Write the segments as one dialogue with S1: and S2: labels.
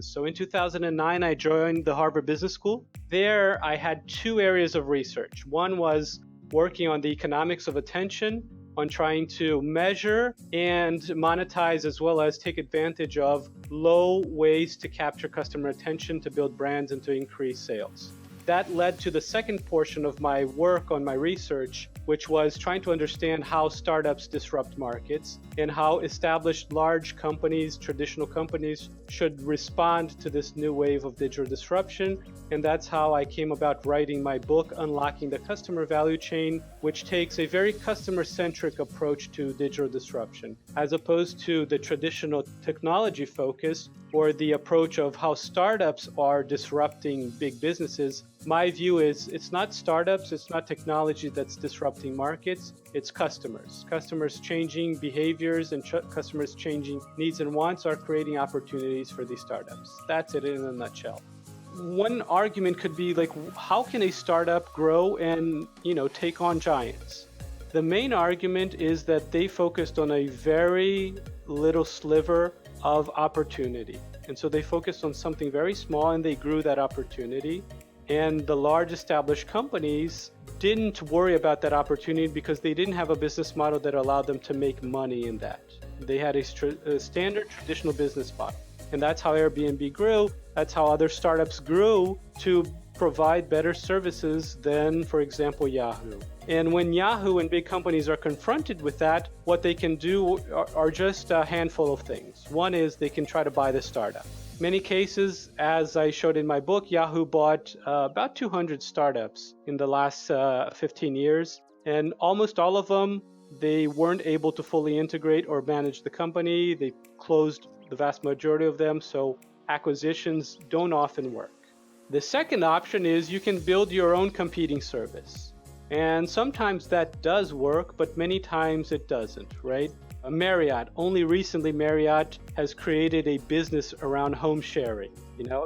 S1: boxes. So in 2009, I joined the Harvard Business School. There, I had two areas of research. One was working on the economics of attention, on trying to measure and monetize as well as take advantage of low ways to capture customer attention, to build brands and to increase sales. That led to the second portion of my work on my research, which was trying to understand how startups disrupt markets and how established large companies, traditional companies, should respond to this new wave of digital disruption. And that's how I came about writing my book, Unlocking the Customer Value Chain, which takes a very customer-centric approach to digital disruption, as opposed to the traditional technology focus or the approach of how startups are disrupting big businesses. My view is it's not startups, it's not technology that's disrupting markets, it's customers. Customers changing behaviors and customers changing needs and wants are creating opportunities for these startups. That's it in a nutshell. One argument could be like, how can a startup grow and, take on giants? The main argument is that they focused on a very little sliver of opportunity. And so they focused on something very small and they grew that opportunity. And the large established companies didn't worry about that opportunity because they didn't have a business model that allowed them to make money in that. They had a standard traditional business model. And that's how Airbnb grew. That's how other startups grew to provide better services than, for example, Yahoo. And when Yahoo and big companies are confronted with that, what they can do are just a handful of things. One is they can try to buy the startup. Many cases, as I showed in my book, Yahoo bought about 200 startups in the last 15 years. And almost all of them, they weren't able to fully integrate or manage the company. They closed the vast majority of them, so acquisitions don't often work. The second option is you can build your own competing service. And sometimes that does work, but many times it doesn't, right? Marriott, only recently Marriott has created a business around home sharing.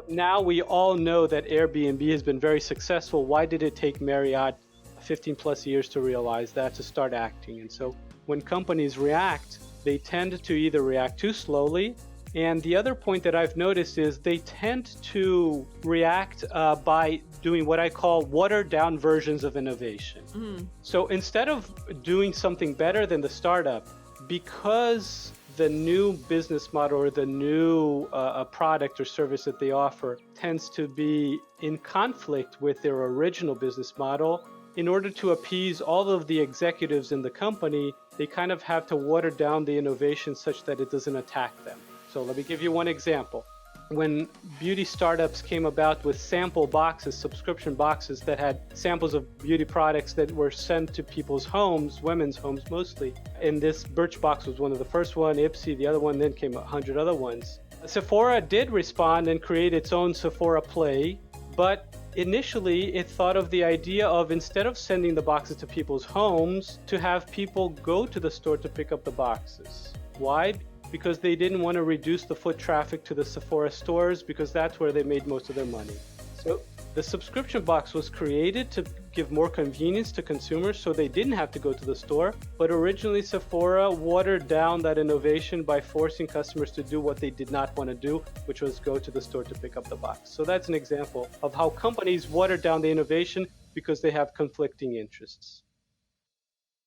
S1: Now we all know that Airbnb has been very successful. Why did it take Marriott 15 plus years to realize that, to start acting? And so when companies react, they tend to either react too slowly. And the other point that I've noticed is they tend to react by doing what I call watered down versions of innovation. So instead of doing something better than the startup, because the new business model or the new product or service that they offer tends to be in conflict with their original business model, in order to appease all of the executives in the company, they kind of have to water down the innovation such that it doesn't attack them. So let me give you one example. When beauty startups came about with sample boxes, subscription boxes that had samples of beauty products that were sent to people's homes, women's homes mostly, and this Birchbox was one of the first one, Ipsy, the other one, then came 100 other ones. Sephora did respond and create its own Sephora Play, but initially it thought of the idea of, instead of sending the boxes to people's homes, to have people go to the store to pick up the boxes. Why? Because they didn't want to reduce the foot traffic to the Sephora stores, because that's where they made most of their money. So the subscription box was created to give more convenience to consumers so they didn't have to go to the store. But originally Sephora watered down that innovation by forcing customers to do what they did not want to do, which was go to the store to pick up the box. So that's an example of how companies water down the innovation because they have conflicting interests.